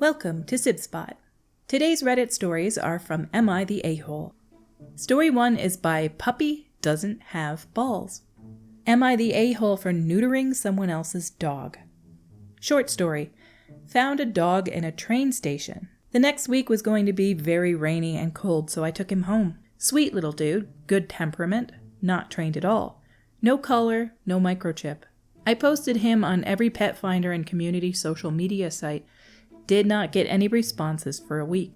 Welcome to Sib Spot. Today's Reddit stories are from Am I the A-Hole? Story 1 is by Puppy Doesn't Have Balls. Am I the A-Hole for neutering someone else's dog? Short story. Found a dog in a train station. The next week was going to be very rainy and cold, so I took him home. Sweet little dude, good temperament, not trained at all. No collar, no microchip. I posted him on every pet finder and community social media site. Did not get any responses for a week.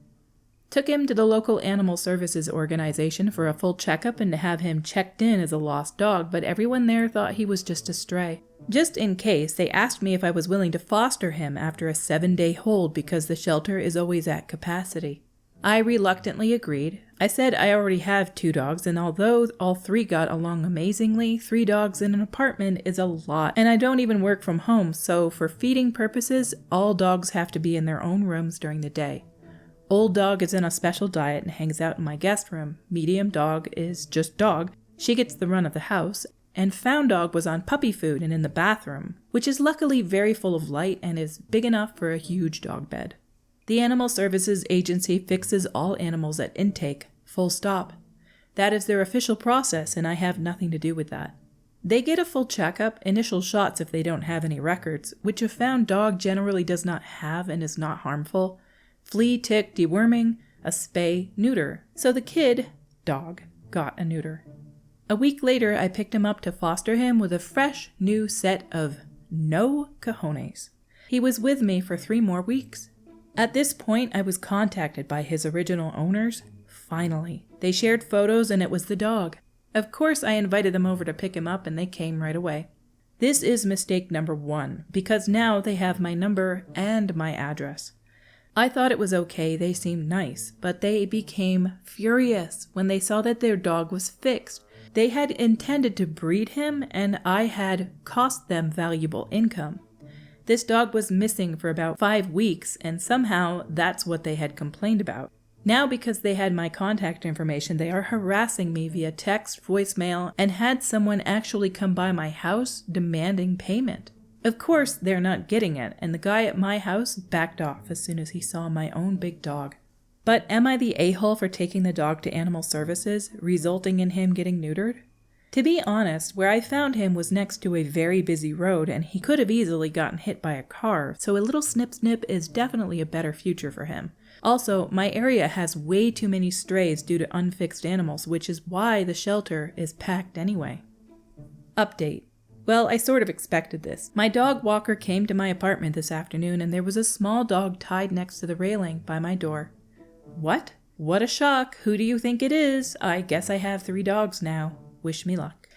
Took him to the local animal services organization for a full checkup and to have him checked in as a lost dog, but everyone there thought he was just a stray. Just in case, they asked me if I was willing to foster him after a 7-day hold because the shelter is always at capacity. I reluctantly agreed. I said I already have 2 dogs, and although all 3 got along amazingly, 3 dogs in an apartment is a lot, and I don't even work from home, so for feeding purposes, all dogs have to be in their own rooms during the day. Old dog is in a special diet and hangs out in my guest room. Medium dog is just dog. She gets the run of the house. And found dog was on puppy food and in the bathroom, which is luckily very full of light and is big enough for a huge dog bed. The Animal Services Agency fixes all animals at intake, full stop. That is their official process, and I have nothing to do with that. They get a full checkup, initial shots if they don't have any records, which a found dog generally does not have and is not harmful. Flea, tick, deworming, a spay, neuter. So the kid, dog, got a neuter. A week later, I picked him up to foster him with a fresh, new set of no cojones. He was with me for 3 more weeks. At this point, I was contacted by his original owners. Finally, they shared photos and it was the dog. Of course, I invited them over to pick him up and they came right away. This is mistake number 1, because now they have my number and my address. I thought it was okay, they seemed nice, but they became furious when they saw that their dog was fixed. They had intended to breed him and I had cost them valuable income. This dog was missing for about 5 weeks, and somehow that's what they had complained about. Now, because they had my contact information, they are harassing me via text, voicemail, and had someone actually come by my house demanding payment. Of course, they're not getting it, and the guy at my house backed off as soon as he saw my own big dog. But am I the a-hole for taking the dog to animal services, resulting in him getting neutered? To be honest, where I found him was next to a very busy road and he could have easily gotten hit by a car, so a little snip-snip is definitely a better future for him. Also, my area has way too many strays due to unfixed animals, which is why the shelter is packed anyway. Update. Well, I sort of expected this. My dog walker came to my apartment this afternoon and there was a small dog tied next to the railing by my door. What? What a shock. Who do you think it is? I guess I have 3 dogs now. Wish me luck.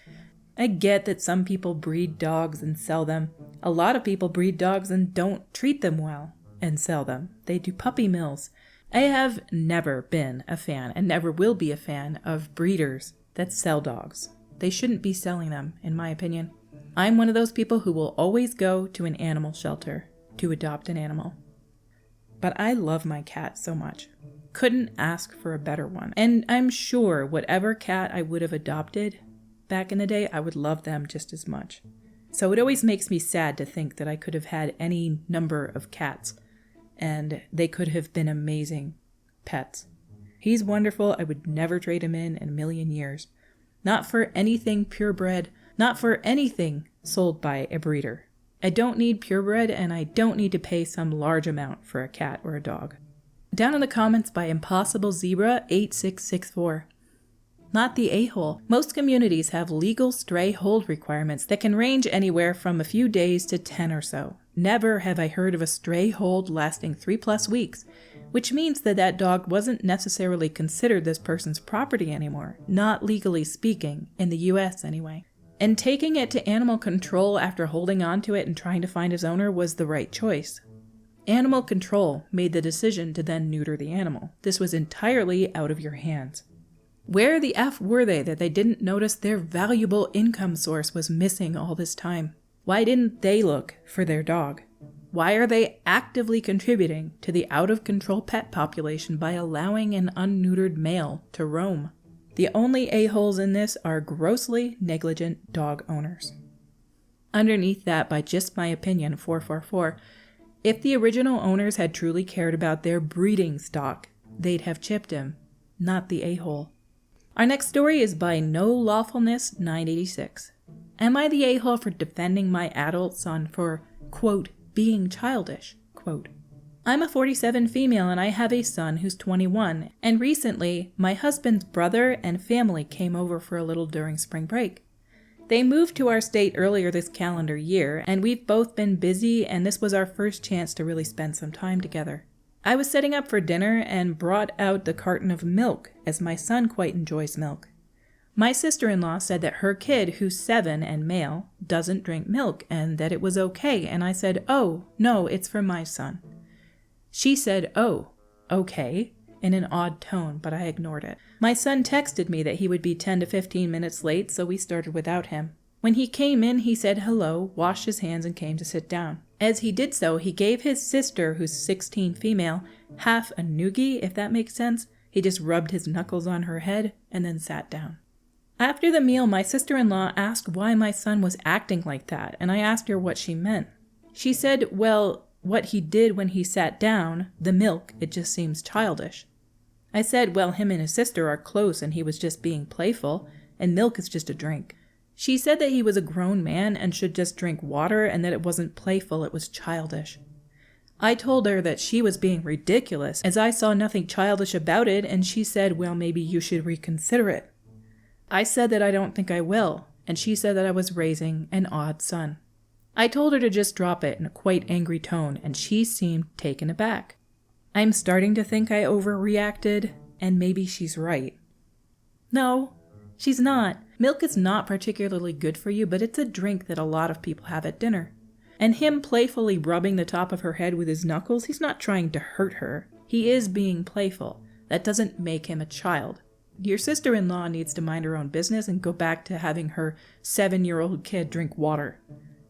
I get that some people breed dogs and sell them. A lot of people breed dogs and don't treat them well and sell them. They do puppy mills. I have never been a fan and never will be a fan of breeders that sell dogs. They shouldn't be selling them, in my opinion. I'm one of those people who will always go to an animal shelter to adopt an animal. But I love my cat so much. Couldn't ask for a better one. And I'm sure whatever cat I would have adopted back in the day, I would love them just as much. So it always makes me sad to think that I could have had any number of cats and they could have been amazing pets. He's wonderful. I would never trade him in a million years. Not for anything purebred, not for anything sold by a breeder. I don't need purebred and I don't need to pay some large amount for a cat or a dog. Down in the comments by Impossible Zebra 8664. Not the a-hole. Most communities have legal stray hold requirements that can range anywhere from a few days to 10 or so. Never have I heard of a stray hold lasting 3+ weeks, which means that that dog wasn't necessarily considered this person's property anymore, not legally speaking, in the US anyway. And taking it to animal control after holding on to it and trying to find his owner was the right choice. Animal control made the decision to then neuter the animal. This was entirely out of your hands. Where the F were they that they didn't notice their valuable income source was missing all this time? Why didn't they look for their dog? Why are they actively contributing to the out-of-control pet population by allowing an unneutered male to roam? The only a-holes in this are grossly negligent dog owners. Underneath that, by just my opinion, 444, If the original owners had truly cared about their breeding stock, they'd have chipped him, not the a-hole. Our next story is by No Lawfulness 986. Am I the a-hole for defending my adult son for, quote, being childish, quote? I'm a 47 female and I have a son who's 21, and recently my husband's brother and family came over for a little during spring break. They moved to our state earlier this calendar year, and we've both been busy, and this was our first chance to really spend some time together. I was setting up for dinner and brought out the carton of milk, as my son quite enjoys milk. My sister-in-law said that her kid, who's 7 and male, doesn't drink milk, and that it was okay, and I said, "Oh, no, it's for my son." She said, "Oh, okay," in an odd tone, but I ignored it. My son texted me that he would be 10 to 15 minutes late, so we started without him. When he came in, he said hello, washed his hands, and came to sit down. As he did so, he gave his sister, who's 16 female, half a noogie, if that makes sense. He just rubbed his knuckles on her head and then sat down. After the meal, my sister-in-law asked why my son was acting like that, and I asked her what she meant. She said, well, what he did when he sat down, the milk, it just seems childish. I said, well, him and his sister are close and he was just being playful, and milk is just a drink. She said that he was a grown man and should just drink water and that it wasn't playful, it was childish. I told her that she was being ridiculous, as I saw nothing childish about it, and she said, well, maybe you should reconsider it. I said that I don't think I will, and she said that I was raising an odd son. I told her to just drop it in a quite angry tone, and she seemed taken aback. I'm starting to think I overreacted, and maybe she's right. No, she's not. Milk is not particularly good for you, but it's a drink that a lot of people have at dinner. And him playfully rubbing the top of her head with his knuckles, he's not trying to hurt her. He is being playful. That doesn't make him a child. Your sister-in-law needs to mind her own business and go back to having her 7-year-old kid drink water.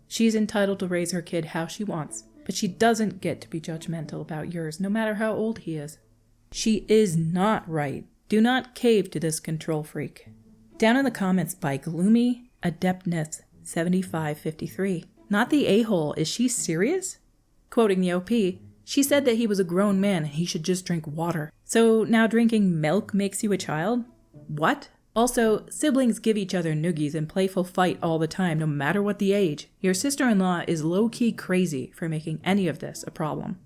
She's entitled to raise her kid how she wants, but she doesn't get to be judgmental about yours, no matter how old he is. She is not right. Do not cave to this control freak. Down in the comments by Gloomy Adeptness 7553. Not the a-hole, is she serious? Quoting the OP, she said that he was a grown man and he should just drink water. So now drinking milk makes you a child? What? Also, siblings give each other noogies and playful fight all the time, no matter what the age. Your sister-in-law is low-key crazy for making any of this a problem.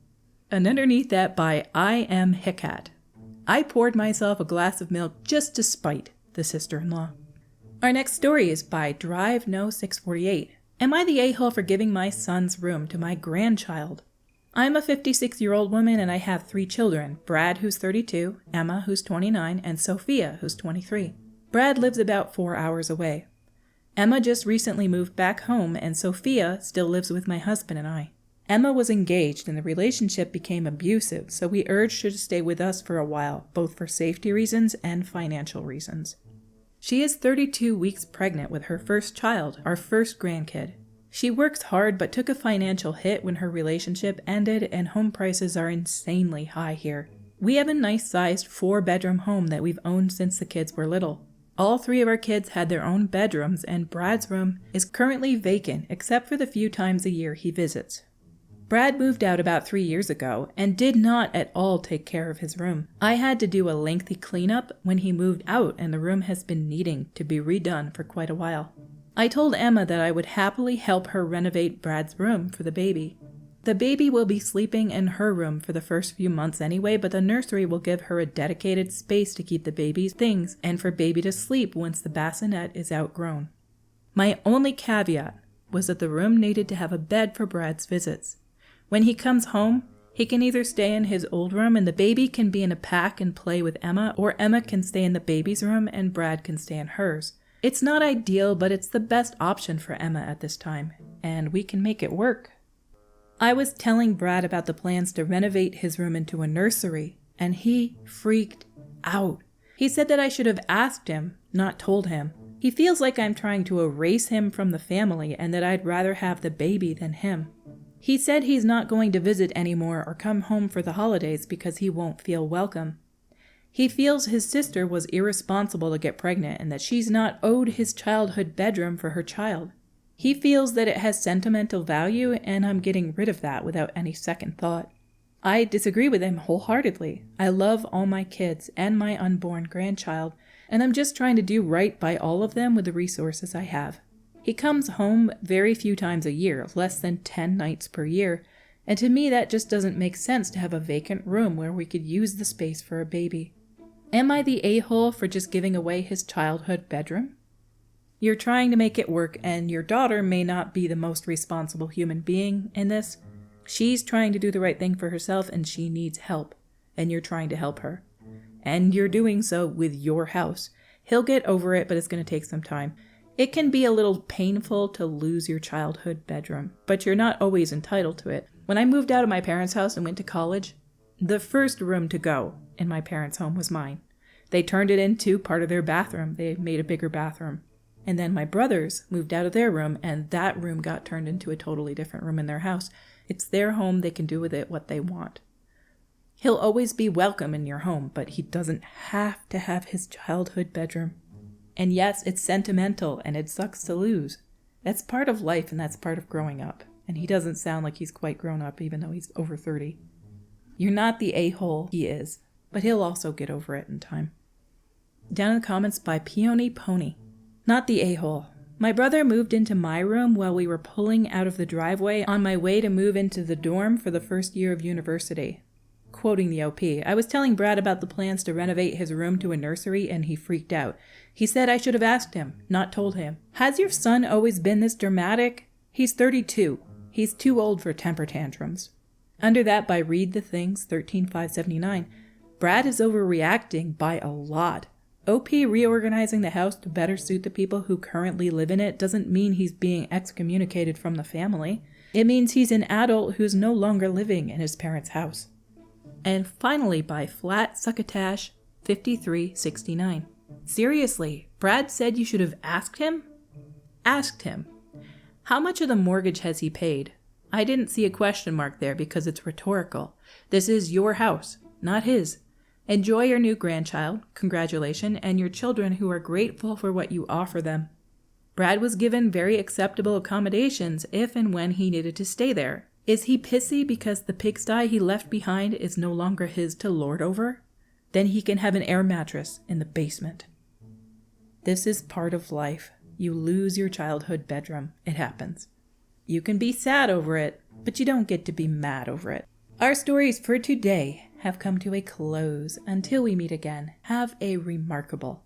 And underneath that by I Am Hickat. I poured myself a glass of milk just to spite the sister-in-law. Our next story is by Drive No 648. Am I the a-hole for giving my son's room to my grandchild? I'm a 56-year-old woman and I have 3 children, Brad, who's 32, Emma, who's 29, and Sophia, who's 23. Brad lives about 4 hours away. Emma just recently moved back home and Sophia still lives with my husband and I. Emma was engaged and the relationship became abusive, so we urged her to stay with us for a while, both for safety reasons and financial reasons. She is 32 weeks pregnant with her first child, our first grandkid. She works hard but took a financial hit when her relationship ended and home prices are insanely high here. We have a nice-sized 4-bedroom home that we've owned since the kids were little. All 3 of our kids had their own bedrooms and Brad's room is currently vacant except for the few times a year he visits. Brad moved out about 3 years ago and did not at all take care of his room. I had to do a lengthy cleanup when he moved out and the room has been needing to be redone for quite a while. I told Emma that I would happily help her renovate Brad's room for the baby. The baby will be sleeping in her room for the first few months anyway, but the nursery will give her a dedicated space to keep the baby's things and for baby to sleep once the bassinet is outgrown. My only caveat was that the room needed to have a bed for Brad's visits. When he comes home, he can either stay in his old room and the baby can be in a pack and play with Emma, or Emma can stay in the baby's room and Brad can stay in hers. It's not ideal, but it's the best option for Emma at this time, and we can make it work. I was telling Brad about the plans to renovate his room into a nursery, and he freaked out. He said that I should have asked him, not told him. He feels like I'm trying to erase him from the family and that I'd rather have the baby than him. He said he's not going to visit anymore or come home for the holidays because he won't feel welcome. He feels his sister was irresponsible to get pregnant and that she's not owed his childhood bedroom for her child. He feels that it has sentimental value, and I'm getting rid of that without any second thought. I disagree with him wholeheartedly. I love all my kids and my unborn grandchild, and I'm just trying to do right by all of them with the resources I have. He comes home very few times a year, less than 10 nights per year, and to me that just doesn't make sense to have a vacant room where we could use the space for a baby. Am I the a-hole for just giving away his childhood bedroom? You're trying to make it work, and your daughter may not be the most responsible human being in this. She's trying to do the right thing for herself, and she needs help, and you're trying to help her. And you're doing so with your house. He'll get over it, but it's going to take some time. It can be a little painful to lose your childhood bedroom, but you're not always entitled to it. When I moved out of my parents' house and went to college, the first room to go in my parents' home was mine. They turned it into part of their bathroom. They made a bigger bathroom. And then my brothers moved out of their room, and that room got turned into a totally different room in their house. It's their home. They can do with it what they want. He'll always be welcome in your home, but he doesn't have to have his childhood bedroom. And yes, it's sentimental, and it sucks to lose. That's part of life, and that's part of growing up. And he doesn't sound like he's quite grown up, even though he's over 30. You're not the a-hole he is, but he'll also get over it in time. Down in the comments by Peony Pony. Not the a-hole. My brother moved into my room while we were pulling out of the driveway on my way to move into the dorm for the first year of university. Quoting the OP, I was telling Brad about the plans to renovate his room to a nursery, and he freaked out. He said I should have asked him, not told him. Has your son always been this dramatic? He's 32. He's too old for temper tantrums. Under that by Read the Things 13579, Brad is overreacting by a lot. OP reorganizing the house to better suit the people who currently live in it doesn't mean he's being excommunicated from the family. It means he's an adult who's no longer living in his parents' house. And finally by Flat Succotash 5369. Seriously, Brad said you should have asked him? Asked him. How much of the mortgage has he paid? I didn't see a question mark there because it's rhetorical. This is your house, not his. Enjoy your new grandchild, congratulations, and your children who are grateful for what you offer them. Brad was given very acceptable accommodations if and when he needed to stay there. Is he pissy because the pigsty he left behind is no longer his to lord over? Then he can have an air mattress in the basement. This is part of life. You lose your childhood bedroom. It happens. You can be sad over it, but you don't get to be mad over it. Our stories for today have come to a close. Until we meet again, have a remarkable